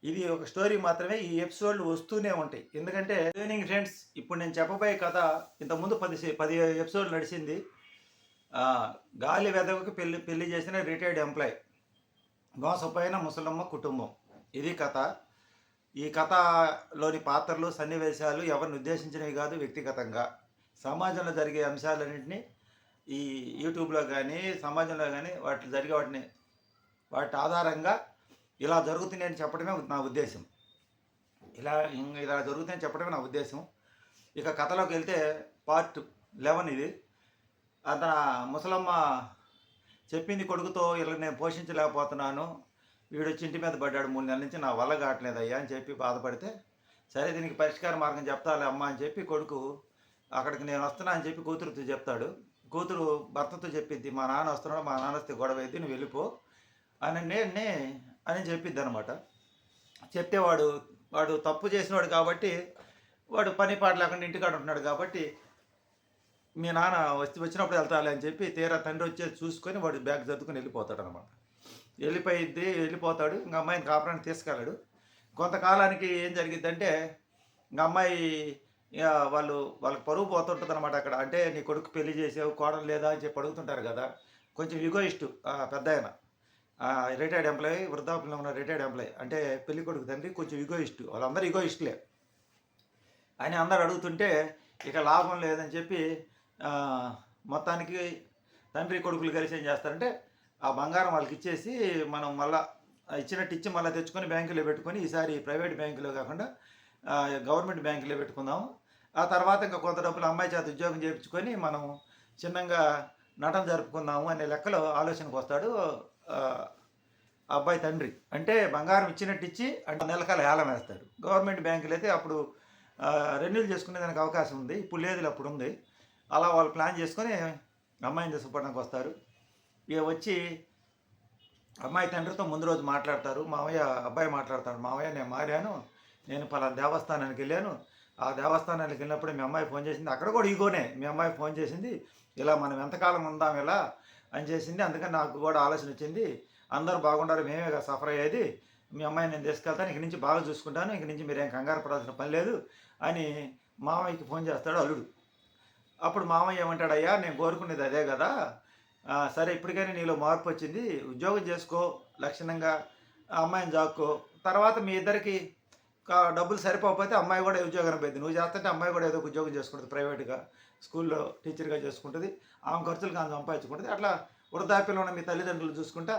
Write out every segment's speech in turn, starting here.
ఇది ఒక స్టోరీ మాత్రమే. ఈ ఎపిసోడ్లు వస్తూనే ఉంటాయి. ఎందుకంటే ఈవినింగ్ ఫ్రెండ్స్, ఇప్పుడు నేను చెప్పబోయే కథ ఇంతకుముందు 10 ఎపిసోడ్లు నడిచింది. గాలి వెధవకి పెళ్లి పెళ్లి చేసిన రిటైర్డ్ ఎంప్లాయ్, మోసపోయిన ముసలమ్మ కుటుంబం. ఇది కథ. ఈ కథలోని పాత్రలు, సన్నివేశాలు ఎవరిని ఉద్దేశించినవి కాదు, వ్యక్తిగతంగా సమాజంలో జరిగే అంశాలన్నింటినీ ఈ యూట్యూబ్లో కానీ సమాజంలో కానీ వాటి ఆధారంగా ఇలా జరుగుతుంది అని చెప్పడమే నా ఉద్దేశం. ఇలా జరుగుతుందని చెప్పడమే నా ఉద్దేశం. ఇక కథలోకి వెళ్తే పార్ట్ 11 ఇది. అతను ముసలమ్మ చెప్పింది కొడుకుతో, ఇలా నేను పోషించలేకపోతున్నాను, వీడొచ్చి ఇంటి మీద పడ్డాడు 3 నెలల నుంచి, నా వల్ల కావట్లేదయ్యా అని చెప్పి బాధపడితే, సరే దీనికి పరిష్కార మార్గం చెప్తాలే అమ్మ అని చెప్పి కొడుకు అక్కడికి నేను వస్తున్నా అని చెప్పి కూతురుతో చెప్తాడు. కూతురు భర్తతో చెప్పిద్ది, మా నాన్న వస్తున్నాడు, మా నాన్న వస్తే గొడవ అయితే నువ్వు వెళ్ళిపో అని చెప్పిద్ది అనమాట. చెప్తే వాడు తప్పు చేసినవాడు కాబట్టి, వాడు పని పాట లేకుండా ఇంటికాడ ఉంటున్నాడు కాబట్టి, మీ నాన్న వచ్చినప్పుడు వెళ్తాలే అని చెప్పి తీరా తండ్రి వచ్చేది చూసుకొని వాడు బ్యాగ్ సర్దుకొని వెళ్ళిపోతాడు అనమాట. వెళ్ళిపోతాడు. ఇంకా అమ్మాయిని కాపురానికి తీసుకెళ్ళాడు. కొంతకాలానికి ఏం జరిగిద్దంటే, ఇంకా అమ్మాయి వాళ్ళకి పరువు పోతుంటుంది అనమాట అక్కడ. అంటే నీ కొడుకు పెళ్లి చేసావు, కోడలు లేదా అని చెప్పి అడుగుతుంటారు కదా. కొంచెం ఈగోయిస్టు పెద్ద ఆయన, రిటైర్డ్ ఎంప్లాయీ, వృద్ధాప్యంలో ఉన్న రిటైర్డ్ ఎంప్లాయీ. అంటే పెళ్లి కొడుకు తండ్రి కొంచెం ఈగోయిస్టు, వాళ్ళందరూ ఈగోయిస్టులే అని అందరు అడుగుతుంటే, ఇక లాభం లేదని చెప్పి మొత్తానికి తండ్రి కొడుకులు కలిసి ఏం చేస్తారంటే, ఆ బంగారం వాళ్ళకి ఇచ్చేసి మనం మళ్ళీ ఇచ్చినట్టు ఇచ్చి మళ్ళీ తెచ్చుకొని బ్యాంకులో పెట్టుకొని, ఈసారి ప్రైవేట్ బ్యాంకులో కాకుండా గవర్నమెంట్ బ్యాంకులో పెట్టుకుందాము. ఆ తర్వాత ఇంకా కొంత డబ్బులు అమ్మాయి చేత ఉద్యోగం చేయించుకొని మనం చిన్నగా నటన జరుపుకుందాము అనే లెక్కలో ఆలోచనకు వస్తాడు అబ్బాయి తండ్రి. అంటే బంగారం ఇచ్చినట్టు ఇచ్చి అంటే నెలకాల ఏలం వేస్తాడు. గవర్నమెంట్ బ్యాంకులు అయితే అప్పుడు రెన్యూల్ చేసుకునే దానికి అవకాశం ఉంది, ఇప్పుడు లేదు, అప్పుడు ఉంది. అలా వాళ్ళు ప్లాన్ చేసుకొని అమ్మాయిని తీసుకుపోవడానికి వస్తారు. ఇక వచ్చి అమ్మాయి తండ్రితో ముందు రోజు మాట్లాడతారు. అబ్బాయి మాట్లాడతాడు, మావయ్య నేను మారాను, నేను పలానా దేవస్థానానికి వెళ్ళాను, ఆ దేవస్థానానికి వెళ్ళినప్పుడు మీ అమ్మాయి ఫోన్ చేసింది, అక్కడ కూడా ఈగోనే, మీ అమ్మాయి ఫోన్ చేసింది, ఇలా మనం ఎంతకాలం ఉందాం ఇలా అని చేసింది, అందుకని నాకు కూడా ఆలోచన వచ్చింది, అందరూ బాగుండాలి, మేమే సఫర్ అయ్యేది, మీ అమ్మాయిని నేను తీసుకెళ్తాను, ఇక నుంచి బాగా చూసుకుంటాను, ఇక నుంచి మీరేం కంగారు పడాల్సిన పని లేదు అని మామయ్యకి ఫోన్ చేస్తాడు అల్లుడు. అప్పుడు మామయ్య ఏమంటాడయ్యా, నేను కోరుకునేది అదే కదా, సరే ఇప్పటికైనా నీలో మార్పు వచ్చింది, ఉద్యోగం చేసుకో, లక్షణంగా అమ్మాయిని జాక్కో, తర్వాత మీ ఇద్దరికి డబ్బులు సరిపోకపోతే అమ్మాయి కూడా ఉద్యోగం పోయింది, నువ్వు చేస్తుంటే అమ్మాయి కూడా ఏదో ఉద్యోగం చేసుకుంటుంది, ప్రైవేట్గా స్కూల్లో టీచర్గా చేసుకుంటుంది, ఆమె ఖర్చులు కానీ సంపాదించుకుంటుంది, అట్లా వృద్ధాప్యంలో ఉన్న మీ తల్లిదండ్రులు చూసుకుంటా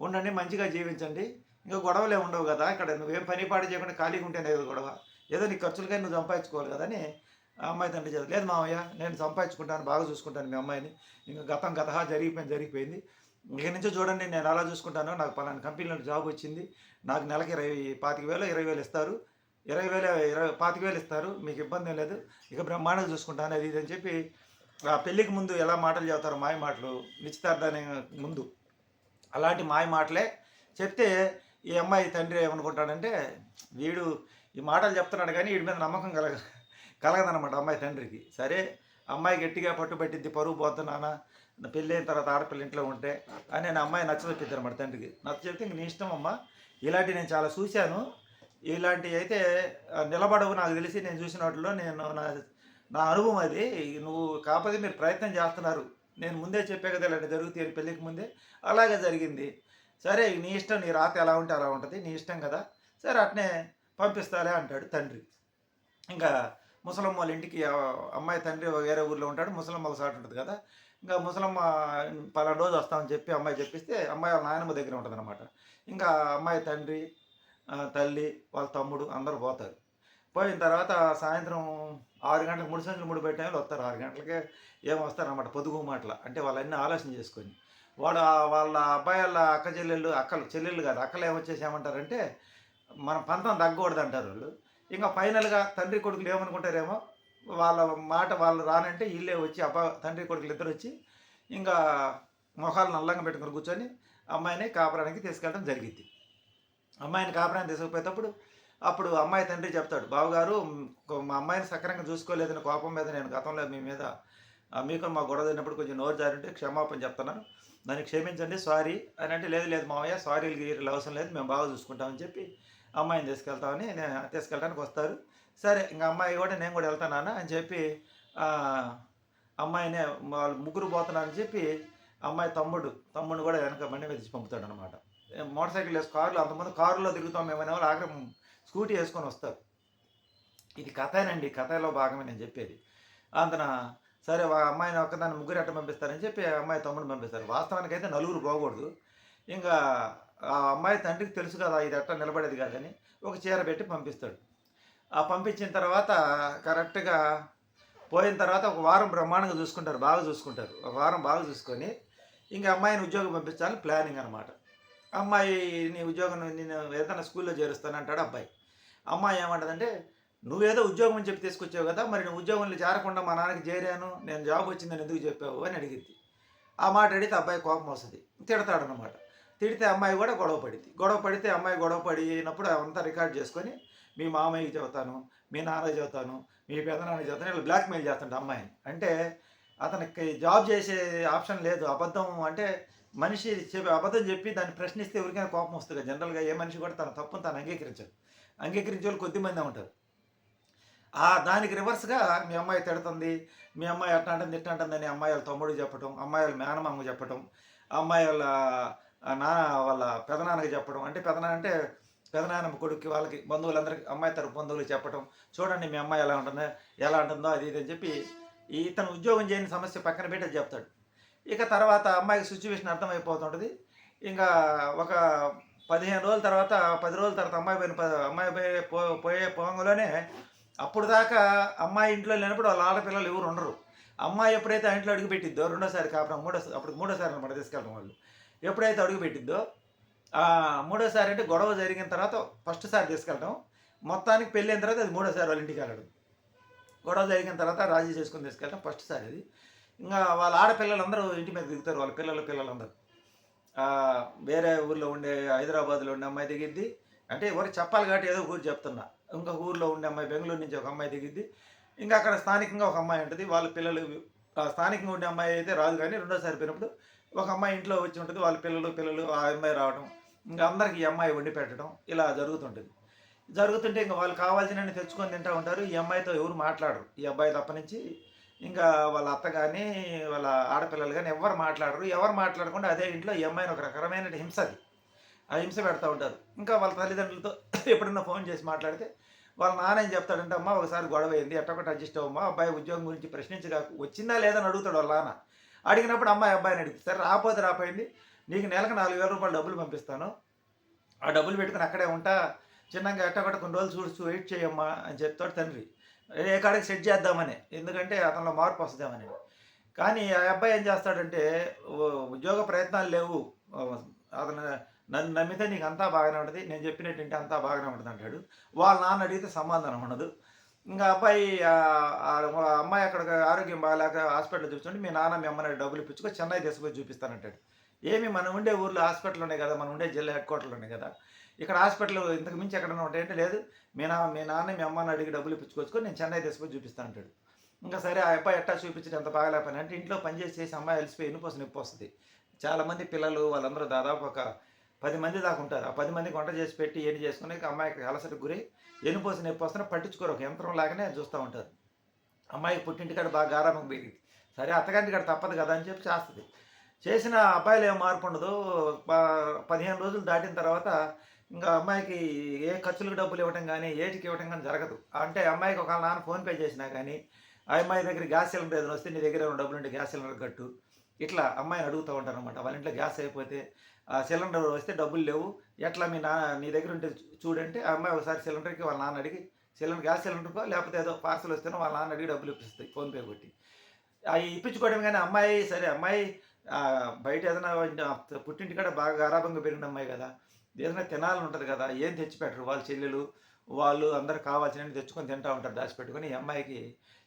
ఉండండి, మంచిగా జీవించండి, ఇంకా గొడవలే ఉండవు కదా, ఇక్కడ నువ్వేం పని పాటు చేయకుండా ఖాళీగా ఉంటేనే ఏదో గొడవ, ఏదో నీ ఖర్చులకై నువ్వు సంపాదించుకోవాలి కదా అని అమ్మాయి తండ్రి చదువు. లేదు మామయ్య, నేను సంపాదించుకుంటాను, బాగా చూసుకుంటాను మీ అమ్మాయిని, ఇంకా గత జరిగిపోయింది, ఇక నుంచి చూడండి నేను అలా చూసుకుంటాను, నాకు పలానా కంపెనీలో జాబ్ వచ్చింది, నాకు నెలకి 25,000 20,000 ఇస్తారు, 25,000 ఇస్తారు, మీకు ఇబ్బంది ఏం లేదు, ఇక బ్రహ్మాండంగా చూసుకుంటాను అది ఇది అని చెప్పి ఆ పెళ్ళికి ముందు ఎలా మాటలు చెబుతారు, మాయ మాటలు, నిశ్చితార్థానికి ముందు అలాంటి మాయ మాటలే చెప్తే ఈ అమ్మాయి తండ్రి ఏమనుకుంటాడంటే, వీడు ఈ మాటలు చెప్తున్నాడు కానీ వీడి మీద నమ్మకం కలగదనమాట అమ్మాయి తండ్రికి. సరే అమ్మాయి గట్టిగా పట్టుబట్టిద్ది, పరువు పోతున్నానా పెళ్ళి అయిన తర్వాత ఆడపిల్ల ఇంట్లో ఉంటే అని నేను అమ్మాయి నచ్చచెప్పిద్ది అనమాట తండ్రికి. చెప్తే ఇంక నీ ఇష్టం అమ్మ, ఇలాంటివి నేను చాలా చూశాను, ఇలాంటివి అయితే నిలబడవు, నాకు తెలిసి నేను చూసిన వాటిలో నా అనుభవం అది, నువ్వు కాకపోతే మీరు ప్రయత్నం చేస్తున్నారు, నేను ముందే చెప్పే కదా ఇలాంటి జరుగుతాయి పెళ్ళికి ముందే, అలాగే జరిగింది, సరే నీ ఇష్టం, నీ రాత ఎలా ఉంటే అలా ఉంటుంది, నీ ఇష్టం కదా, సరే అట్నే పంపిస్తాలే అంటాడు తండ్రి. ఇంకా ముసలమ్మ వాళ్ళ ఇంటికి అమ్మాయి తండ్రి వేరే ఊర్లో ఉంటాడు, ముసలమ్మ వాళ్ళ సాటు ఉంటుంది కదా, ఇంకా ముసలమ్మ పలానా రోజు వస్తామని చెప్పి అమ్మాయి చెప్పిస్తే అమ్మాయి వాళ్ళ నాయనమ్మ దగ్గర ఉంటుంది అనమాట. ఇంకా అమ్మాయి తండ్రి, తల్లి, వాళ్ళ తమ్ముడు అందరూ పోతారు. పోయిన తర్వాత సాయంత్రం 6 గంటలకు 3 సంచులు 3 టైంలో వస్తారు, 6 గంటలకే ఏమో వస్తారన్నమాట, పొదుగు మాటల అంటే వాళ్ళన్నీ ఆలోచన చేసుకొని, వాళ్ళ అబ్బాయి వాళ్ళ చెల్లెళ్ళు కాదు, అక్కలు ఏమొచ్చేసి ఏమంటారంటే మన పంతం తగ్గకూడదు అంటారు వాళ్ళు. ఇంకా ఫైనల్గా తండ్రి కొడుకులు ఏమనుకుంటారేమో, వాళ్ళ మాట వాళ్ళు రానంటే వీళ్ళే వచ్చి తండ్రి కొడుకులు ఇద్దరు వచ్చి ఇంకా మొహాలు నల్లంగా పెట్టుకుని కూర్చొని అమ్మాయిని కాపురానికి తీసుకెళ్ళడం జరిగింది. అమ్మాయిని కాపురానికి తీసుకుపోయేటప్పుడు అప్పుడు అమ్మాయి తండ్రి చెప్తాడు, బావగారు మా అమ్మాయిని సక్రంగా చూసుకోలేదని కోపం మీద నేను గతంలో మీ మీద మీకు మా గొడవ అయినప్పుడు కొంచెం నోరు జారింటే క్షమాపణ చెప్తున్నాను, దాన్ని క్షమించండి, సారీ అని అంటే, లేదు మావయ్య సారీలు అవసరం లేదు, మేము బాగా చూసుకుంటామని చెప్పి అమ్మాయిని తీసుకెళ్తామని తీసుకెళ్ళడానికి వస్తారు. సరే ఇంక అమ్మాయి కూడా నేను కూడా వెళ్తాను నాన్న అని చెప్పి అమ్మాయినే వాళ్ళు ముగ్గురు పోతున్నారని చెప్పి అమ్మాయి తమ్ముడిని కూడా వెనక బండి మీద తెచ్చి పంపుతాడనమాట. మోటార్ సైకిల్ కార్లు అంతకుముందు కారులో తిరుగుతాం మేమనే వాళ్ళు ఆఖరి స్కూటీ వేసుకొని వస్తారు. ఇది కథేనండి, కథలో భాగమే నేను చెప్పేది. అందున సరే అమ్మాయిని ఒక్కదాన్ని ముగ్గురు ఎట్ట పంపిస్తారని చెప్పి అమ్మాయి తమ్ముడిని పంపిస్తారు. వాస్తవానికైతే నలుగురు పోకూడదు. ఇంకా ఆ అమ్మాయి తండ్రికి తెలుసు కదా ఇది ఎట్ట నిలబడేది కాదని ఒక చీర పెట్టి పంపిస్తాడు. ఆ పంపించిన తర్వాత కరెక్ట్గా పోయిన తర్వాత ఒక వారం బ్రహ్మాండంగా చూసుకుంటారు, బాగా చూసుకుంటారు. ఒక వారం బాగా చూసుకొని ఇంక అమ్మాయిని ఉద్యోగం పంపించాలని ప్లానింగ్ అనమాట. అమ్మాయిని ఉద్యోగం నేను ఏదైనా స్కూల్లో చేరుస్తానంటాడు అబ్బాయి. అమ్మాయి ఏమంటదంటే నువ్వేదో ఉద్యోగం అని చెప్పి తీసుకొచ్చావు కదా, మరి నువ్వు ఉద్యోగంలో చేరకుండా మా నాన్నకి చేరాను, నేను జాబ్ వచ్చిందని ఎందుకు చెప్పావు అని అడిగింది. ఆ మాట అడిగితే అబ్బాయి కోపం వస్తుంది, తిడతాడనమాట. తిడితే అమ్మాయి కూడా గొడవ పడితే అమ్మాయి గొడవ పడినప్పుడు అవంతా రికార్డ్ చేసుకొని మీ మామయ్యకి చెబుతాను, మీ నాన్నకి చెబుతాను, మీ పెదనాన్నకి చెబుతాను, ఇలా బ్లాక్మెయిల్ చేస్తాడు అమ్మాయిని. అంటే అతనికి జాబ్ చేసే ఆప్షన్ లేదు. అబద్ధం అంటే మనిషి అబద్ధం చెప్పి దాన్ని ప్రశ్నిస్తే ఎవరికైనా కోపం వస్తుంది. జనరల్గా ఏ మనిషి కూడా తన తప్పును తాను అంగీకరించడు. అంగీకరించే వాళ్ళు కొద్దిమందే ఉంటారు. దానికి రివర్స్గా మీ అమ్మాయి తిడుతుంది, మీ అమ్మాయి అట్లా అంటుంది ఇట్లా అంటుందని అమ్మాయి వాళ్ళ తమ్ముడికి చెప్పడం, అమ్మాయి వాళ్ళ మేనమామకు చెప్పడం, అమ్మాయి వాళ్ళ వాళ్ళ పెదనాన్నకి చెప్పడం. అంటే అంటే పెదనాన్నమ్మ కొడుక్కి వాళ్ళకి బంధువులందరికీ అమ్మాయి తరపు బంధువులకు చెప్పడం, చూడండి మీ అమ్మాయి ఎలా ఉంటుందో అది ఇది అని చెప్పి ఇతను ఉద్యోగం చేయని సమస్య పక్కన పెట్టి అది చెప్తాడు. ఇక తర్వాత అమ్మాయికి సిచ్యువేషన్ అర్థమైపోతుంటుంది. ఇంకా ఒక 15 రోజుల తర్వాత 10 రోజుల తర్వాత అమ్మాయి పోయే పోంగలోనే అప్పుడు దాకా అమ్మాయి ఇంట్లో లేనప్పుడు వాళ్ళ ఆడపిల్లలు ఎవరు ఉండరు. అమ్మాయి ఎప్పుడైతే ఆ ఇంట్లో అడుగుపెట్టిద్దో రెండోసారి కాపురం అప్పుడు మూడోసారి అనమాట తీసుకెళ్ళడం వాళ్ళు. ఎప్పుడైతే అడుగుపెట్టిద్దో మూడోసారి అంటే గొడవ జరిగిన తర్వాత ఫస్ట్ సారి తీసుకెళ్ళడం, మొత్తానికి పెళ్ళైన తర్వాత అది మూడోసారి వాళ్ళ ఇంటికి వెళ్ళడం. గొడవ జరిగిన తర్వాత రాజీ చేసుకుని తీసుకెళ్ళడం ఫస్ట్ సారి అది. ఇంకా వాళ్ళ ఆడపిల్లలందరూ ఇంటి మీద దిగుతారు, వాళ్ళ పిల్లలందరూ. వేరే ఊర్లో ఉండే హైదరాబాద్లో ఉండే అమ్మాయి దిగిద్ది. అంటే ఎవరికి చెప్పాలి కాబట్టి ఏదో ఊరు చెప్తున్నా. ఇంకొక ఊర్లో ఉండే అమ్మాయి బెంగళూరు నుంచి ఒక అమ్మాయి దిగిద్ది. ఇంకా అక్కడ స్థానికంగా ఒక అమ్మాయి ఉంటుంది. వాళ్ళ పిల్లలు స్థానికంగా ఉండే అమ్మాయి అయితే రాదు, కానీ రెండోసారి పోయినప్పుడు ఒక అమ్మాయి ఇంట్లో వచ్చి ఉంటుంది. వాళ్ళ పిల్లలు ఆ అమ్మాయి రావడం, ఇంకా అందరికి ఈ అమ్మాయి వండి పెట్టడం ఇలా జరుగుతుంటే ఇంకా వాళ్ళు కావాల్సినవి తెచ్చుకొని తింటూ ఉంటారు. ఈ అమ్మాయితో ఎవరు మాట్లాడరు. ఈ అబ్బాయి తప్ప నుంచి ఇంకా వాళ్ళ అత్త కానీ వాళ్ళ ఆడపిల్లలు కానీ ఎవరు మాట్లాడకుండా అదే ఇంట్లో ఈ అమ్మాయిని ఒక రకమైన ఆ హింస పెడతా ఉంటారు. ఇంకా వాళ్ళ తల్లిదండ్రులతో ఎప్పుడన్నా ఫోన్ చేసి మాట్లాడితే వాళ్ళ నాన్న ఏం చెప్తాడంటే, అమ్మ ఒకసారి గొడవ అయింది, ఎట్టొకటి అడ్జస్ట్ అవ్వమ్మా, అబ్బాయి ఉద్యోగం గురించి ప్రశ్నించగా వచ్చిందా లేదని అడుగుతాడు వాళ్ళ నాన్న. అడిగినప్పుడు అబ్బాయిని అడిగితే సరే రాపోయింది, నీకు నెలకు 4,000 రూపాయలు డబ్బులు పంపిస్తాను, ఆ డబ్బులు పెట్టుకుని అక్కడే ఉంటా, చిన్నగా ఎట్టొకటి కొన్ని రోజులు వెయిట్ చేయమ్మా అని చెప్తాడు తండ్రి. ఏ కాడికి సెట్ చేద్దామని, ఎందుకంటే అతనిలో మార్పు వస్తుందేమని. కానీ ఆ అబ్బాయి ఏం చేస్తాడంటే ఉద్యోగ ప్రయత్నాలు లేవు, అతను నన్ను నమ్మితే నీకు అంతా బాగానే ఉంటుంది, నేను చెప్పినట్టు అంతా బాగానే ఉంటుంది అంటాడు. వాళ్ళ నాన్న అడిగితే సమాధానం ఉండదు. ఇంకా అమ్మాయి అక్కడ ఆరోగ్యం బాగాలేక హాస్పిటల్ చూస్తుంటే మీ నాన్న మీ అమ్మని డబ్బులు ఇప్పించుకో చెన్నై తీసుకొని చూపిస్తానంటాడు. ఏమి మనం ఉండే ఊర్లో హాస్పిటల్ ఉన్నాయి కదా, మనం ఉండే జిల్లా హెడ్ క్వార్టర్లు ఉన్నాయి కదా, ఇక్కడ హాస్పిటల్ ఇంతకు మించి ఎక్కడన్నా ఉంటాయంటే లేదు, మీ నాన్న మీ అమ్మని అడిగి డబ్బులు ఇప్పించుకొచ్చుకొని నేను చెన్నై తీసుకొని చూపిస్తాను అంటాడు. ఇంకా సరే ఆ అబ్బాయి ఎట్టా చూపించడం ఎంత బాగాలేకపోయినా అంటే ఇంట్లో పనిచేసి అమ్మాయి అలసిపోయి నొప్పి వస్తుంది. చాలామంది పిల్లలు వాళ్ళందరూ దాదాపు ఒక 10 మంది దాకా ఉంటారు. ఆ 10 మందికి వంట చేసి పెట్టి ఏం చేసుకుని అమ్మాయికి అలసటకు గురి నొప్పి వస్తున్నా పట్టించుకోరు, ఒక యంత్రం లాగానే చూస్తూ ఉంటారు. అమ్మాయికి పుట్టింటికాడ బాగా గారాబం పెరిగింది. సరే అత్తగారింటికాడ తప్పదు కదా అని చెప్పి చేస్తుంది. చేసిన అబ్బాయిలు ఏం మార్పు ఉండదు. 15 రోజులు దాటిన తర్వాత ఇంకా అమ్మాయికి ఏ ఖర్చులకు డబ్బులు ఇవ్వటం కానీ ఏటికి ఇవ్వటం కానీ జరగదు. అంటే అమ్మాయికి ఒక నాన్న ఫోన్పే చేసినా కానీ ఆ అమ్మాయి దగ్గర గ్యాస్ సిలిండర్ ఏదైనా వస్తే నీ దగ్గర ఏమైనా డబ్బులు ఉంటే గ్యాస్ సిలిండర్ కట్టు, ఇట్లా అమ్మాయిని అడుగుతూ ఉంటారు అనమాట. వాళ్ళ ఇంట్లో గ్యాస్ అయిపోతే ఆ సిలిండర్ వస్తే డబ్బులు లేవు, ఎట్లా నీ దగ్గర ఉంటే చూడంటే ఆ అమ్మాయి ఒకసారి సిలిండర్కి వాళ్ళ నాన్న అడిగి గ్యాస్ సిలిండర్కో లేకపోతే ఏదో పార్సల్ వస్తేనో వాళ్ళ నాన్న అడిగి డబ్బులు ఇప్పిస్తాయి ఫోన్పే కొట్టి. అవి ఇప్పించుకోవడం కానీ అమ్మాయి బయట ఏదైనా పుట్టింటికాడ బాగా గారాబంగా పెరిగిన అమ్మాయి కదా, ఏదైనా తినాలని ఉంటుంది కదా, ఏం తెచ్చిపెట్టరు. వాళ్ళ చెల్లెలు వాళ్ళు అందరు కావాల్సినవి తెచ్చుకొని తింటూ ఉంటారు దాచిపెట్టుకొని. ఈ అమ్మాయికి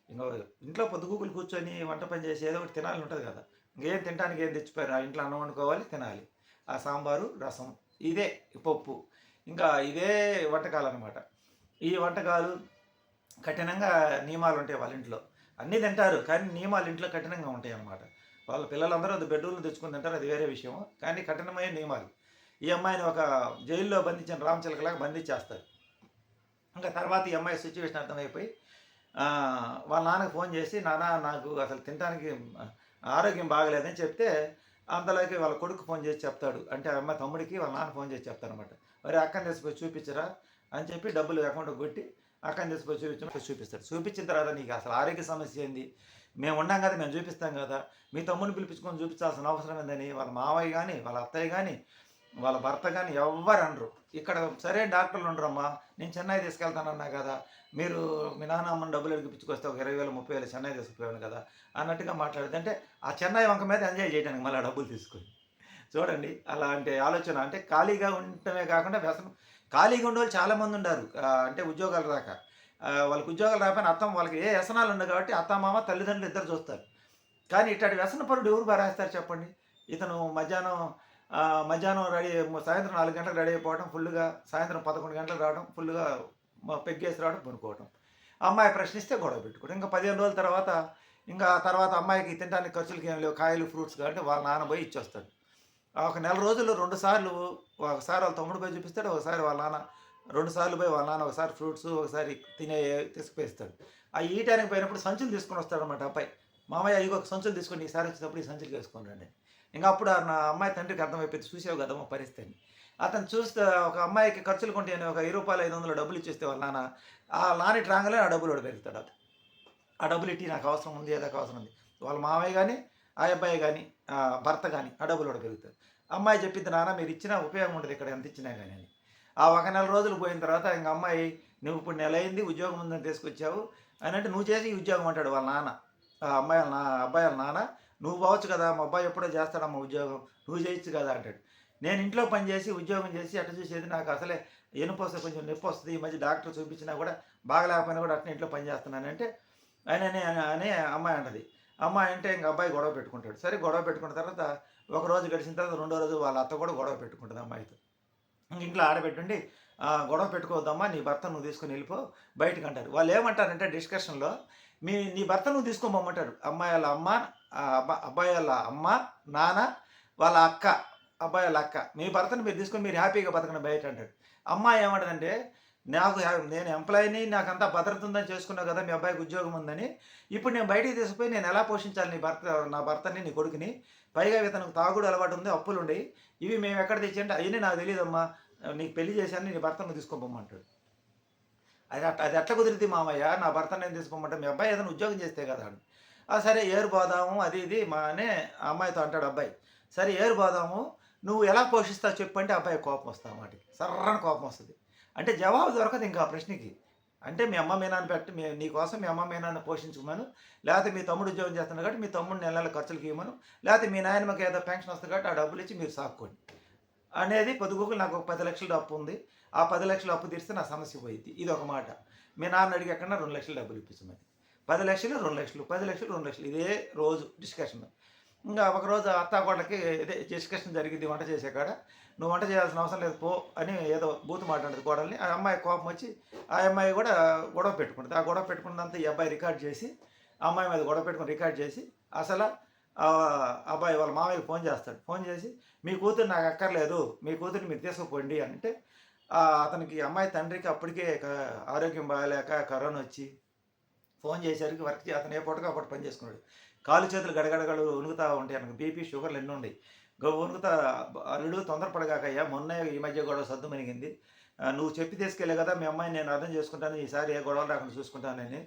ఇంకా ఇంట్లో పొద్దుగూకులు కూర్చొని వంట పని చేసి ఏదో ఒకటి తినాలని ఉంటుంది కదా, ఇంకేం తినడానికి ఏం తెచ్చిపోయారు, ఆ ఇంట్లో అన్నం వండుకోవాలి తినాలి, ఆ సాంబారు రసం ఇదే పప్పు, ఇంకా ఇదే వంటకాలు అనమాట. ఈ వంటకాలు కఠినంగా నియమాలు ఉంటాయి వాళ్ళ ఇంట్లో. అన్నీ తింటారు కానీ నియమాలు ఇంట్లో కఠినంగా ఉంటాయి అన్నమాట. వాళ్ళ పిల్లలందరూ అది బెడ్రూమ్లో తెచ్చుకుని తింటారు, అది వేరే విషయం, కానీ కఠినమైన నియమాలు. ఈ అమ్మాయిని ఒక జైల్లో బంధించిన రామచిలకలాగా బంధించేస్తారు. ఇంకా తర్వాత ఈ అమ్మాయి సిచ్యువేషన్ అర్థమైపోయి వాళ్ళ నాన్నకి ఫోన్ చేసి, "నాన్న నాకు అసలు తినడానికి ఆరోగ్యం బాగలేదని" చెప్తే, అంతలోకి వాళ్ళ కొడుకు ఫోన్ చేసి చెప్తాడు. అంటే ఆ అమ్మాయి తమ్ముడికి వాళ్ళ నాన్న ఫోన్ చేసి చెప్తారనమాట. "ఒరేయ్ అక్కని తీసుకొచ్చి చూపించరా" అని చెప్పి డబ్బులు అకౌంట్‌కి కొట్టి అక్కని తీసుకొచ్చి చూపిస్తాడు. చూపించిన తర్వాత, "నీకు అసలు ఆరోగ్య సమస్య ఏంది? మేము ఉన్నాం కదా! మేము చూపిస్తాం కదా! మీ తమ్ముడిని పిలిపించుకొని చూపించాల్సిన అవసరం ఏందని" వాళ్ళ మావయ్య గాని, వాళ్ళ అత్తయ్య గాని, వాళ్ళ భర్త గాని ఎవ్వరు అనరు. ఇక్కడ సరైన డాక్టర్లు ఉండరమ్మా. నేను చెన్నై తీసుకెళ్తానన్నా కదా! మీరు మీ నాన్న అమ్మని డబ్బులు అడిగిపించుకొస్తే ఒక 20,000, 30,000 చెన్నై తీసుకుపోయాను కదా! అన్నట్టుగా మాట్లాడితే, అంటే ఆ చెన్నై వంక మీద ఎంజాయ్ చేయడానికి మళ్ళీ ఆ డబ్బులు తీసుకొని. చూడండి అలాంటి ఆలోచన. అంటే ఖాళీగా ఉండటమే కాకుండా వ్యసనం. ఖాళీగా ఉండేవాళ్ళు చాలామంది ఉండారు. అంటే ఉద్యోగాలు రాక. వాళ్ళకి ఉద్యోగాలు రాకపోయినా వాళ్ళకి ఏ వ్యసనాలు ఉండవు కాబట్టి అత్త, మామ, తల్లిదండ్రులు ఇద్దరు చూస్తారు. కానీ ఇట్లాంటి వ్యసన పరుడు ఎవరు భరేస్తారు చెప్పండి? ఇతను మధ్యాహ్నం సాయంత్రం 4 గంటలకు రెడీ అయిపోవడం ఫుల్లుగా, సాయంత్రం 11 గంటలకు రావడం ఫుల్లుగా, పెగ్గేసి రావడం, పనుకోవడం. అమ్మాయి ప్రశ్నిస్తే గొడవ పెట్టుకోవడం. ఇంకా 15 రోజుల తర్వాత, తర్వాత అమ్మాయికి తినడానికి ఖర్చులకి ఏమి లేవు, కాయలు, ఫ్రూట్స్ కాబట్టి వాళ్ళ నాన్న పోయి ఇచ్చొస్తాడు. ఒక నెల రోజుల్లో 2 సార్లు, ఒకసారి వాళ్ళ తమ్ముడు పోయి చూపిస్తాడు, ఒకసారి వాళ్ళ నాన్న, 2 సార్లు పోయి వాళ్ళ నాన్న ఒకసారి ఫ్రూట్స్, ఒకసారి తీసుకుపోయిస్తాడు. ఆ ఈటానికి పోయినప్పుడు సంచులు తీసుకొని వస్తాడనమాట అబ్బాయి. "మామయ్య ఇగో సంచులు తీసుకొని ఈసారి వచ్చేటప్పుడు ఈ సంచులు వేసుకొని రండి." ఇంక అప్పుడు నా అమ్మాయి తండ్రికి అర్థమైపోయింది, చూసావు కదమ్మా పరిస్థితి అని. అతను చూస్తే ఒక అమ్మాయికి ఖర్చులు కొంటే ఒక రూ. 1000, 500 డబ్బులు ఇచ్చేస్తే వాళ్ళ నాన్న, ఆ నాన్న ఇటు రాగానే ఆ డబ్బులు వాడు పెరుగుతాడు. అతను ఆ డబ్బులు ఇట్టి నాకు అవసరం ఉంది, ఏదో అవసరం ఉంది. వాళ్ళ మామయ్య కానీ, ఆ అబ్బాయి కానీ, భర్త కానీ ఆ డబ్బులు వాడు పెరుగుతాడు. అమ్మాయి చెప్పింది, "నాన్న మీరు ఇచ్చినా ఉపయోగం ఉండదు ఇక్కడ ఎంత ఇచ్చినా కానీ" అని. ఆ ఒక నెల రోజులు పోయిన తర్వాత ఇంక అమ్మాయి, "నువ్వు ఇప్పుడు నెల అయింది ఉద్యోగం ఉందని తీసుకొచ్చావు" అని అంటే, "నువ్వు చేసి ఈ ఉద్యోగం" అంటాడు వాళ్ళ నాన్న. ఆ అబ్బాయి వాళ్ళ నాన్న, "నువ్వు పోవచ్చు కదా, మా అబ్బాయి ఎప్పుడో చేస్తాడమ్మా ఉద్యోగం, నువ్వు చేయొచ్చు కదా" అంటాడు. "నేను ఇంట్లో పని చేసి ఉద్యోగం చేసి అట్ట చూసేది, నాకు అసలే ఎనుపొస్తే కొంచెం నొప్పి వస్తుంది, ఈ మధ్య డాక్టర్ చూపించినా కూడా బాగలేకపోయినా కూడా అట్నే ఇంట్లో పని చేస్తున్నానంటే" అని అమ్మాయి అంటది. అమ్మాయి అంటే ఇంక అబ్బాయి గొడవ పెట్టుకుంటాడు. సరే గొడవ పెట్టుకున్న తర్వాత ఒక రోజు గడిచిన తర్వాత రెండో రోజు వాళ్ళ అత్త కూడా గొడవ పెట్టుకుంటుంది అమ్మాయితో. ఇంట్లో ఆడబెట్టుండి, "గొడవ పెట్టుకోవద్దమ్మా, నీ భర్త నువ్వు తీసుకొని వెళ్ళిపో బయటకు" అంటారు. వాళ్ళు ఏమంటారంటే డిస్కషన్‌లో, నీ భర్త నువ్వు తీసుకొని పొమ్మంటారు. అబ్బాయి వాళ్ళ అమ్మ, నాన్న, వాళ్ళ అక్క, అబ్బాయి వాళ్ళ అక్క, "మీ భర్తను మీరు తీసుకొని మీరు హ్యాపీగా బతకండి బయట" అంటాడు. అమ్మాయి ఏమంటదంటే, నేను ఎంప్లాయీని, నాకంతా భద్రత ఉందని చేసుకున్నావు కదా, మీ అబ్బాయికి ఉద్యోగం ఉందని. ఇప్పుడు నేను బయటికి తీసుకుపోయి నేను ఎలా పోషించాలి నా భర్తని, నీ కొడుకుని? పైగా ఇతనికి తాగుడు అలవాటు ఉంది, అప్పులుండయి. ఇవి మేము ఎక్కడ తెచ్చాయంటే, "అయన్నీ నాకు తెలీదమ్మా, నీకు పెళ్లి చేశాను, నీ భర్తను తీసుకోపోమ్మంటాడు." అది ఎట్లా కుదిరిద్ది మామయ్య, నా భర్తను నేను తీసుకోమంటే, మీ అబ్బాయి ఏదైనా ఉద్యోగం చేస్తే కదా అని. సరే ఏరు పోదాము అది ఇది అనే ఆ అమ్మాయితో అంటాడు అబ్బాయి. సరే ఏరు పోదాము, నువ్వు ఎలా పోషిస్తావు చెప్పు అంటే, అబ్బాయి కోపం వస్తుంది ఆ మాటకి, సర్రని కోపం వస్తుంది. అంటే జవాబు దొరకదు ఇంకా ఆ ప్రశ్నకి. అంటే మీ అమ్మ మీ నాన్న నీ కోసం మీ అమ్మ మీ నాన్న పోషించుకోమను, లేకపోతే మీ తమ్ముడు ఉద్యోగం చేస్తున్నాడు కాబట్టి మీ తమ్ముడు నెల నెల ఖర్చులకి ఇవ్వమను, లేకపోతే మీ నాయనమ్మకి ఏదో పెన్షన్ వస్తుంది కాబట్టి ఆ డబ్బులు ఇచ్చి మీరు సాక్కోండి అనేది. పొద్దుగూకులు నాకు ఒక 10 లక్షల అప్పు ఉంది, ఆ 10 లక్షలు అప్పు తీరిస్తే నా సమస్య పోయిద్ది. ఇది ఒక మాట. మీ నాన్న అడిగి ఎక్కడన్నా 2 లక్షలు డబ్బులు ఇప్పించమని. 10 లక్షలు 2 లక్షలు, 10 లక్షలు 2 లక్షలు, ఇదే రోజు డిస్కషన్. ఇంకా ఒకరోజు అత్తాకోడలకి ఇదే డిస్కషన్ జరిగింది వంట చేసే కాడ. "నువ్వు వంట చేయాల్సిన అవసరం లేదు పో" అని ఏదో బూతు మాట్లాడదు కోడల్ని. ఆ అమ్మాయి కోపం వచ్చి ఆ అమ్మాయి కూడా గొడవ పెట్టుకుంటుంది. ఆ గొడవ పెట్టుకున్నంత ఈ అబ్బాయి రికార్డ్ చేసి, ఆ అమ్మాయి మీద గొడవ పెట్టుకుని రికార్డ్ చేసి, అసలు అబ్బాయి వాళ్ళ మామయ్యకి ఫోన్ చేస్తాడు. ఫోన్ చేసి, "మీ కూతురు నాకు అక్కర్లేదు, మీ కూతురిని మీరు తీసుకుపోండి" అంటే, అతనికి అమ్మాయి తండ్రికి అప్పటికే ఆరోగ్యం బాగాలేక కరోనా వచ్చి ఫోన్ చేసేసరికి అతను ఏ పూటకో అప్పుడు పని చేసుకున్నాడు. కాళ్ళు చేతులు గడగడగడు వణుకుతా ఉంటాయి. ఆయనకు బీపీ, షుగర్లు ఎన్ని ఉన్నాయి. వణుకుతా, "అల్లుడు తొందరపడగాకయ్యా, మొన్నే ఈ మధ్య గొడవ సద్దుమణిగింది. నువ్వు చెప్పి తీసుకెళ్ళే కదా, మీ అమ్మాయిని నేను అర్థం చేసుకుంటాను, ఈసారి ఏ గొడవలు రాకుండా చూసుకుంటానని.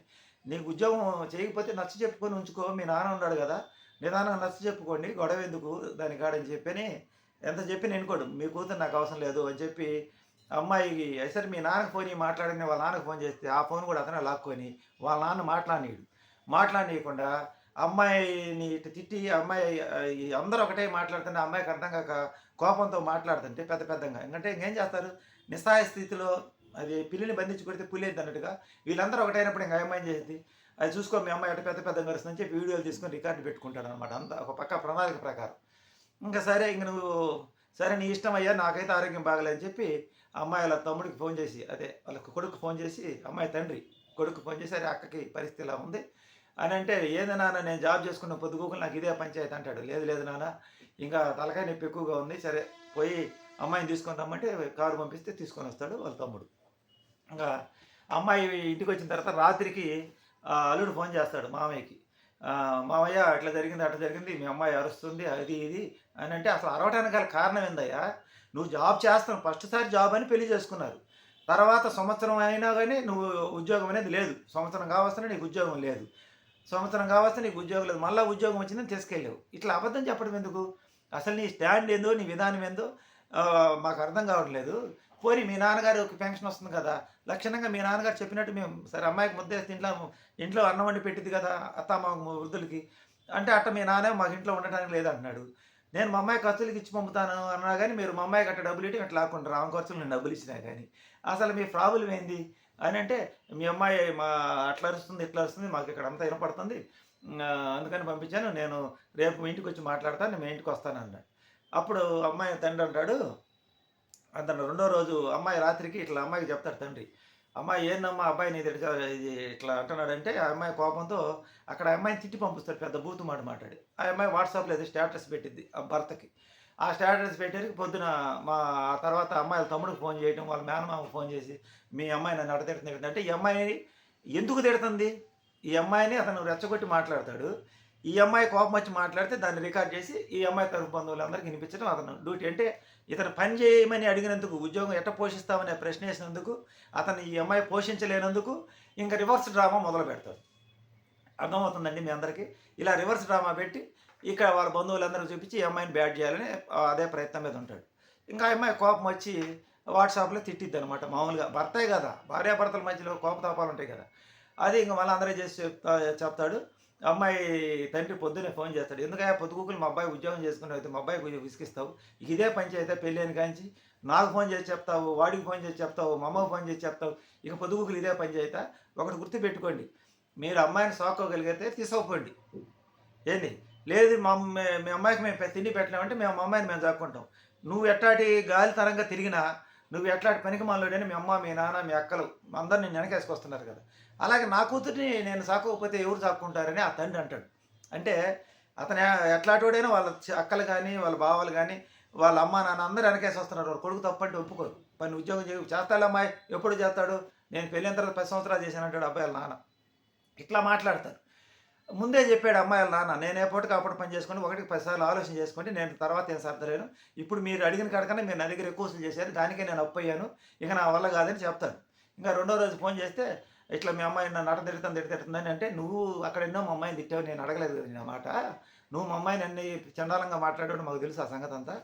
నీకు ఉద్యోగం చేయకపోతే నచ్చ చెప్పుకొని ఉంచుకో, మీ నాన్న ఉన్నాడు కదా, నిదానంగా నచ్చ చెప్పుకోండి, గొడవ ఎందుకు దాని కాడని" చెప్పని ఎంత చెప్పిన వినుకోడు. "మీ కూతురు నాకు అవసరం లేదు" అని చెప్పి అమ్మాయికి, సరే మీ నాన్నకి ఫోన్ ఇయ్యి మాట్లాడని వాళ్ళ నాన్నకి ఫోన్ చేస్తే, ఆ ఫోన్ కూడా అతనే లాక్కొని వాళ్ళ నాన్న మాట్లాడనీయకుండా అమ్మాయిని ఇటు తిట్టి, అమ్మాయి అందరూ ఒకటే మాట్లాడుతుంటే అమ్మాయికి అర్థం కాక కోపంతో మాట్లాడుతుంటే పెద్ద పెద్దంగా, ఎందుకంటే ఇంకేం చేస్తారు, నిస్సహాయ స్థితిలో అది పిల్లిని బంధించి కొడితే పులేద్ది అన్నట్టుగా వీళ్ళందరూ ఒకటైనప్పుడు ఇంకా అమ్మాయి చేసేది, "అది చూసుకో మీ అమ్మాయి అటు పెద్ద పెద్దగా అరుస్తుందని" చెప్పి వీడియోలు తీసుకొని రికార్డు పెట్టుకుంటాడు అనమాట. అంతా ఒక పక్క ప్రణాళిక ప్రకారం. ఇంకా సరే ఇంక నువ్వు, "సరే నీ ఇష్టం అయ్యా, నాకైతే ఆరోగ్యం బాగలేదని" చెప్పి అమ్మాయి వాళ్ళ తమ్ముడికి ఫోన్ చేసి, అదే వాళ్ళ కొడుకు ఫోన్ చేసి, అమ్మాయి తండ్రి కొడుకు ఫోన్ చేసి, "అరే అక్కకి పరిస్థితి ఇలా ఉంది" అని అంటే, "ఏంది నాన్న, నేను జాబ్ చేసుకున్న పొద్దుగూకులు నాకు ఇదే పంచాయతీ" అంటాడు. "లేదు లేదు నాన్న, ఇంకా తలకాయ నొప్పి ఎక్కువగా ఉంది, సరే పోయి అమ్మాయిని తీసుకొని రమ్మంటే కారు పంపిస్తే తీసుకొని వస్తాడు వాళ్ళ తమ్ముడు. ఇంకా అమ్మాయి ఇంటికి వచ్చిన తర్వాత రాత్రికి అల్లుడు ఫోన్ చేస్తాడు మామయ్యకి. "మామయ్య అట్లా జరిగింది, అట్లా జరిగింది. మీ అమ్మాయి అరుస్తుంది. అది ఇది" అని అంటే, అసలు అరవటానికి గల కారణం ఏందయ్యా? నువ్వు జాబ్ చేస్తున్నావు. ఫస్ట్ సారి జాబ్ అని పెళ్లి చేసుకున్నారు. తర్వాత సంవత్సరం అయినా గానీ నువ్వు ఉద్యోగం అనేది లేదు. సంవత్సరం కావస్తనే నీకు ఉద్యోగం లేదు. సంవత్సరం కావస్తే నీకు ఉద్యోగం లేదు. మళ్ళా ఉద్యోగం వచ్చిందని తీసుకెళ్ళావు. ఇట్లా అబద్ధం చెప్పడం ఎందుకు? అసలు నీ స్టాండ్ ఏందో, నీ విధానం ఏందో మాకు అర్థం కావట్లేదు. పోనీ మీ నాన్నగారికి పెన్షన్ వస్తుంది కదా! లక్షణంగా మీ నాన్నగారు చెప్పినట్టు మేము సరే అమ్మాయికి ముద్దేసి ఇంట్లో అన్నం వండి పెట్టిద్ది కదా! అత్తమామ వృద్ధులకి. అంటే అట్ట మీ నాన్నేమో మాకు ఇంట్లో ఉండటానికి లేదంటున్నాడు. నేను మా అమ్మాయి ఖర్చులకి ఇచ్చి పంపుతాను అన్నా గానీ, మీరు మా అమ్మాయికి అట్ట డబ్బులియ్యడం ఇట్లా లాక్కుంటారు. ఆమె ఖర్చులు నేను డబ్బులిచ్చినా గానీ. అసలు మీ ప్రాబ్లమ్ ఏంది? అనంటే, మీ అమ్మాయి అట్లా అరుస్తుంది, ఇట్లా అరుస్తుంది. మాకిక్కడంతా ఇనపడుతుంది. అందుకని పంపించాను. నేను రేపు మీ ఇంటికొచ్చి మాట్లాడతాను. నేను మీ ఇంటికొస్తానన్నాడు. అప్పుడు అమ్మాయి తండ్రి అంటాడు, అతను రెండో రోజు అమ్మాయి రాత్రికి ఇట్లా అమ్మాయికి చెప్తాడు తండ్రి. "అమ్మాయి ఏందమ్మా అబ్బాయి నీ దగ్గర ఇది ఇట్లా అంటున్నాడంటే" ఆ అమ్మాయి కోపంతో అక్కడ ఆ అమ్మాయిని తిట్టి పంపిస్తాడు పెద్ద బూతు మాట మాట్లాడి. ఆ అమ్మాయి వాట్సాప్‌లో ఏదో స్టేటస్ పెట్టిద్ది ఆ భర్తకి. ఆ స్టేటస్ పెట్టేసరికి పొద్దున ఆ తర్వాత అమ్మాయి వాళ్ళ తమ్ముడికి ఫోన్ చేయటం, వాళ్ళ మేనమామకి ఫోన్ చేసి, "మీ అమ్మాయి నన్ను అట్ట తిడుతుంది" అంటే ఈ అమ్మాయి ఎందుకు తిడుతుంది? ఈ అమ్మాయిని అతను రెచ్చగొట్టి మాట్లాడతాడు. ఈ అమ్మాయి కోపం వచ్చి మాట్లాడితే దాన్ని రికార్డ్ చేసి ఈ అమ్మాయి తరపు బంధువులందరికీ వినిపించడం అతను డ్యూటీ. అంటే ఇతను పని చేయమని అడిగినందుకు, ఉద్యోగం ఎట్ట పోషిస్తామని ప్రశ్న వేసినందుకు, అతను ఈ అమ్మాయి పోషించలేనందుకు ఇంక రివర్స్ డ్రామా మొదలుపెడతాడు. అర్థమవుతుందండి మీ అందరికీ? ఇలా రివర్స్ డ్రామా పెట్టి ఇక్కడ వాళ్ళ బంధువులందరికీ చూపించి ఈ అమ్మాయిని బ్యాడ్ చేయాలని అదే ప్రయత్నం మీద ఉంటాడు. ఇంకా ఆ అమ్మాయి కోపం వచ్చి వాట్సాప్‌లో తిట్టిద్దనమాట. మామూలుగా భర్తే కదా! భార్యాభర్తల మధ్యలో కోపతాపాలుంటాయి కదా! అది ఇంక మళ్ళీ అందరికి చేసి చెప్తాడు. అమ్మాయి తండ్రి పొద్దున్నే ఫోన్ చేస్తాడు. "ఎందుకయ్యా పొద్దుగూకులు మా అబ్బాయి ఉద్యోగం చేసుకుని మా అబ్బాయికి కొంచెం విసిగిస్తావు? ఇదే పంచాయితా పెళ్ళైన కాంచి? నాకు ఫోన్ చేసి చెప్తావు, వాడికి ఫోన్ చేసి చెప్తావు, మా అమ్మకి ఫోన్ చేసి చెప్తావు. ఇక పొద్దుగూకులు ఇదే పంచాయితా? ఒకటి గుర్తుపెట్టుకోండి. మీరు అమ్మాయిని సాక్కోగలిగితే తీసుకోపోండి. ఏంది? లేదు మీ అమ్మాయికి మేము తిండి పెట్టలేమంటే మేము మా అమ్మాయిని మేము సాక్కుంటాం. నువ్వు ఎట్టాటి గాలితనంగా తిరిగినా, నువ్వు ఎట్లాంటి పనికిమాలినోడని మీ అమ్మ, మీ నాన్న, మీ అక్కలు అందరూ నిన్ను వెనకేసుకొస్తున్నారు కదా! అలాగే నా కూతురిని నేను సాకకపోతే ఎవరు సాక్కుంటారని ఆ తండ్రి అంటాడు. అంటే అతను ఎట్లాంటోడైనా వాళ్ళ అక్కలు గానీ, వాళ్ళ బావలు గానీ, వాళ్ళ అమ్మ, నాన్న అందరూ వెనకేసొస్తున్నారు. వాళ్ళ కొడుకు తప్పంటే ఒప్పుకోరు. పని ఉద్యోగం చేస్తాడులే అమ్మాయి. ఎప్పుడు చేస్తాడు? నేను పెళ్ళైన తర్వాత 10 సంవత్సరాలు చేశానంటాడు అబ్బాయి వాళ్ళ నాన్న. ఇట్లా మాట్లాడతారు. ముందే చెప్పాడు అమ్మాయి వాళ్ళ నాన్న. నేను ఎప్పటికి అప్పుడు పని చేసుకొని ఒకటికి 10 సార్లు ఆలోచన చేసుకొని నేను తర్వాత ఏం సర్దలేను. ఇప్పుడు మీరు అడిగిన కాడికన్నా మీరు నా దగ్గర ఎక్కువ వసూలు చేశారు. దానికే నేను అప్పయ్యాను. ఇక నా వల్ల కాదని చెప్తాడు. ఇంకా రెండో రోజు ఫోన్ చేస్తే ఇట్లా మీ అమ్మాయి నన్ను అట తిడుతుందని అంటే, "నువ్వు అక్కడ ఎన్నో మా అమ్మాయిని తిట్టావు. నేను అడగలేదు కదా నీ మాట. నువ్వు మా అమ్మాయిని అన్ని చండాలంగా మాట్లాడావు మాకు తెలుసు ఆ సంగతంతా.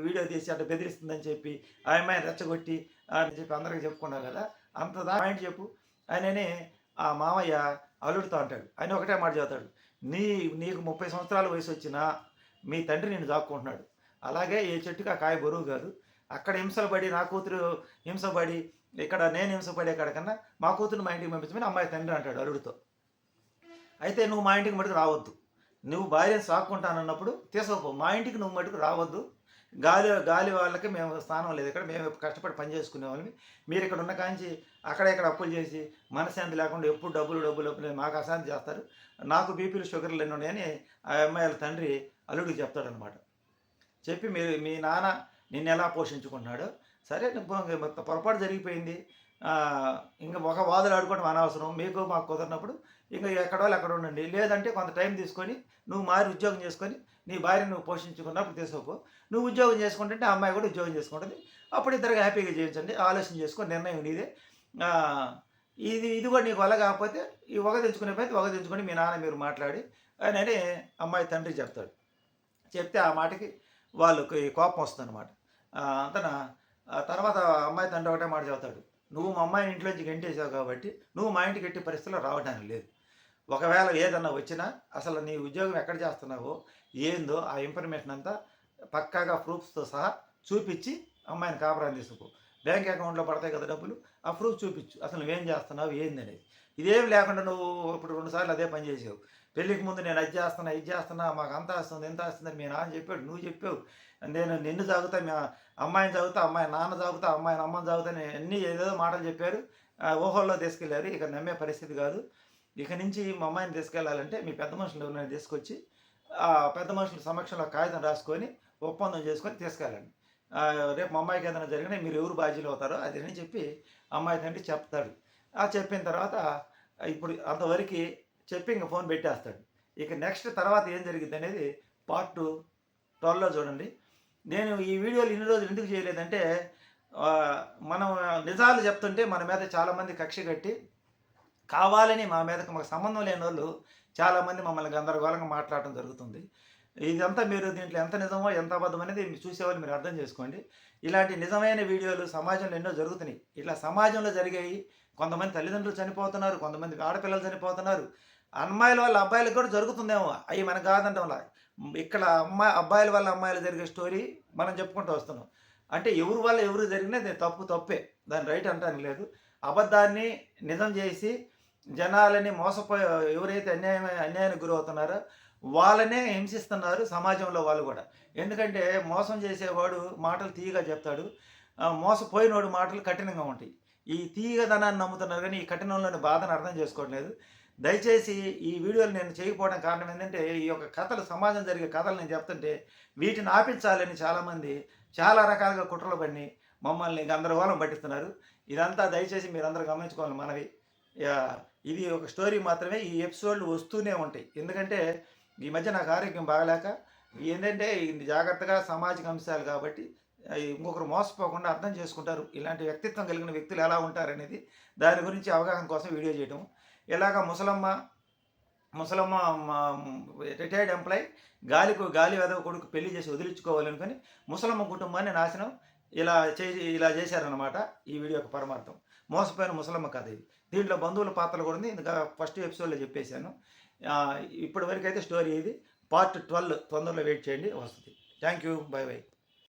వీడియో తీసి అట్ట బెదిరిస్తుందని చెప్పి ఆ అమ్మాయిని రెచ్చగొట్టి అని చెప్పి అందరికి చెప్పుకున్నావు కదా! అంత పాయింట్ చెప్పు" అనని ఆ మామయ్య అల్లుడితో అంటాడు. ఆయన ఒకటే మాట చెబుతాడు. నీకు 30 సంవత్సరాల వయసొచ్చినా మీ తండ్రి నిన్ను దాక్కుంటున్నాడు. అలాగే ఏ చెట్టుకి ఆ కాయ బరువు కాదు. అక్కడ హింసలు పడి నా కూతురు హింస పడి, ఇక్కడ నేను హింస పడే కాడికన్నా మా కూతురిని మా ఇంటికి పంపించమని అమ్మాయి తండ్రి అంటాడు అల్లుడితో. అయితే "నువ్వు మా ఇంటికి మటుకు రావద్దు. నువ్వు భార్యను సాక్కుంటానన్నప్పుడు తీసుకుపో. మా ఇంటికి నువ్వు మటుకు రావద్దు. గాలి వాళ్ళకి మేము స్థానం లేదు ఇక్కడ. మేము కష్టపడి పని చేసుకునేవాళ్ళమి. మీరు ఇక్కడ ఉన్న కాంచి అక్కడ ఇక్కడ అప్పులు చేసి మనశ్శాంతి లేకుండా ఎప్పుడు డబ్బులు మాకు అశాంతి చేస్తారు. నాకు బీపీలు షుగర్లు ఎన్ని ఉన్నాయని" ఆ అమ్మాయిల తండ్రి అల్లుడికి చెప్తాడనమాట. చెప్పి మీ నాన్న నిన్నెలా పోషించుకుంటున్నాడో, సరే పొరపాటు జరిగిపోయింది. ఇంక ఒక వాదులు ఆడుకోవడం అనవసరం. మీకు మాకు కుదరనప్పుడు ఇంక ఎక్కడో అక్కడ ఉండండి. లేదంటే కొంత టైం తీసుకొని నువ్వు మారి ఉద్యోగం చేసుకొని నీ భార్యను నువ్వు పోషించుకున్నప్పుడు తీసుకోపో. నువ్వు ఉద్యోగం చేసుకుంటుంటే ఆ అమ్మాయి కూడా ఉద్యోగం చేసుకుంటుంది. అప్పుడు ఇద్దరుగా హ్యాపీగా జీవించండి. ఆలోచన చేసుకొని నిర్ణయం నీదే. ఇది కూడా నీకు వల్ల కాకపోతే ఈ తెంచుకునే పని తెంచుకొని మీ నాన్న మీరు మాట్లాడి అని అమ్మాయి తండ్రి చెప్తాడు. చెప్తే ఆ మాటకి వాళ్ళకి కోపం వస్తుందన్నమాట. అంతన తర్వాత అమ్మాయి తండ్రి ఒకటే మాట చెబుతాడు. "నువ్వు మా అమ్మాయిని ఇంట్లోంచి గెంటేసావు కాబట్టి నువ్వు మా ఇంటికి ఎట్టి పరిస్థితుల్లో రావడానికి లేదు. ఒకవేళ ఏదన్నా వచ్చినా అసలు నీ ఉద్యోగం ఎక్కడ చేస్తున్నావో ఏందో ఆ ఇన్ఫర్మేషన్ అంతా పక్కాగా ప్రూఫ్స్తో సహా చూపించి అమ్మాయిని కాపురాన్ని తీసుకుపో. బ్యాంక్ అకౌంట్లో పడతాయి కదా డబ్బులు, ఆ ప్రూఫ్ చూపించు. అసలు నువ్వేం చేస్తున్నావు ఏంది అనేది. ఇదేం లేకుండా నువ్వు ఇప్పుడు 2 సార్లు అదే పని చేసావు. పెళ్ళికి ముందు నేను అది చేస్తున్నా మాకు అంత వస్తుంది ఇంత వస్తుందని మీ నాన్న చెప్పాడు, నువ్వు చెప్పావు. నేను నిన్ను సాగుతా, అమ్మాయిని సాగుతా, అమ్మాయి నాన్న సాగుతా, అమ్మాయిని అమ్మని సాగుతా అన్నీ ఏదేదో మాటలు చెప్పారు. ఊహల్లో తీసుకెళ్లారు. ఇక నమ్మే పరిస్థితి కాదు. ఇక నుంచి మా అమ్మాయిని తీసుకెళ్లాలంటే మీ పెద్ద మనుషులు ఎవరైనా తీసుకొచ్చి పెద్ద మనుషుల సమక్షంలో కాగితం రాసుకొని ఒప్పందం చేసుకొని తీసుకెళ్ళండి. రేపు మా అమ్మాయికి ఏదైనా జరిగినా మీరు ఎవరు బాధ్యులు అవుతారో అది అని చెప్పి అమ్మాయి తండ్రి చెప్తాడు. చెప్పిన తర్వాత ఇప్పుడు అంతవరకు చెప్పి ఇంక ఫోన్ పెట్టేస్తాడు. ఇక నెక్స్ట్ తర్వాత ఏం జరిగిద్ది అనేది పార్ట్ 12లో చూడండి. నేను ఈ వీడియోలు ఇన్ని రోజులు ఎందుకు చేయలేదంటే మనం నిజాలు చెప్తుంటే మన మీద చాలామంది కక్ష కట్టి కావాలని మా మీదకి మాకు సంబంధం లేని వాళ్ళు చాలామంది మమ్మల్ని గందరగోళంగా మాట్లాడటం జరుగుతుంది. ఇదంతా మీరు దీంట్లో ఎంత నిజమో ఎంత అబద్ధం అనేది చూసేవాళ్ళు మీరు అర్థం చేసుకోండి. ఇలాంటి నిజమైన వీడియోలు సమాజంలో ఎన్నో జరుగుతున్నాయి. ఇట్లా సమాజంలో జరిగాయి. కొంతమంది తల్లిదండ్రులు చనిపోతున్నారు, కొంతమంది ఆడపిల్లలు చనిపోతున్నారు. అమ్మాయిల వల్ల అబ్బాయిలకు కూడా జరుగుతుందేమో, అవి మనకు కాదంటంలా. ఇక్కడ అబ్బాయిల వల్ల అమ్మాయిలు జరిగే స్టోరీ మనం చెప్పుకుంటూ వస్తున్నాం. అంటే ఎవరి వల్ల ఎవరు జరిగినా అది తప్పే, దాన్ని రైట్ అంటానికి లేదు. అబద్ధాన్ని నిజం చేసి జనాలని మోసపోయి ఎవరైతే అన్యాయానికి గురవుతున్నారో వాళ్ళనే హింసిస్తున్నారు సమాజంలో వాళ్ళు కూడా. ఎందుకంటే మోసం చేసేవాడు మాటలు తీయగా చెప్తాడు, మోసపోయినోడు మాటలు కఠినంగా ఉంటాయి. ఈ తీయగదనాన్ని నమ్ముతున్నారు కానీ ఈ కఠినంలోని బాధను అర్థం చేసుకోవట్లేదు. దయచేసి ఈ వీడియోలు నేను చేయకపోవడం కారణం ఏంటంటే ఈ యొక్క కథలు, సమాజం జరిగే కథలు నేను చెప్తుంటే వీటిని ఆపించాలని చాలామంది చాలా రకాలుగా కుట్రలు పన్ని మమ్మల్ని గందరగోళం పట్టిస్తున్నారు. ఇదంతా దయచేసి మీరందరూ గమనించుకోవాలి మనవి. ఇది ఒక స్టోరీ మాత్రమే. ఈ ఎపిసోడ్లు వస్తూనే ఉంటాయి. ఎందుకంటే ఈ మధ్య నాకు ఆరోగ్యం బాగలేక ఏంటంటే ఇది జాగ్రత్తగా సామాజిక అంశాలు కాబట్టి ఇంకొకరు మోసపోకుండా అర్థం చేసుకుంటారు. ఇలాంటి వ్యక్తిత్వం కలిగిన వ్యక్తులు ఎలా ఉంటారనేది దాని గురించి అవగాహన కోసం వీడియో చేయటం. ఇలాగ ముసలమ్మ రిటైర్డ్ ఎంప్లాయ్ గాలి వెదవ కొడుకు పెళ్లి చేసి వదిలించుకోవాలనుకొని ముసలమ్మ కుటుంబాన్ని నాశనం ఇలా చేశారనమాట. ఈ వీడియో యొక్క పరమార్థం మోసపోయిన ముసలమ్మ కథ ఇది. దీంట్లో బంధువుల పాత్రలు కూడా ఉంది. ఇంకా ఫస్ట్ ఎపిసోడ్లో చెప్పేశాను. ఇప్పటి వరకు అయితే స్టోరీ ఇది. పార్ట్ 12 తొందరలో వెయిట్ చేయండి, వస్తుంది. Thank you. By by.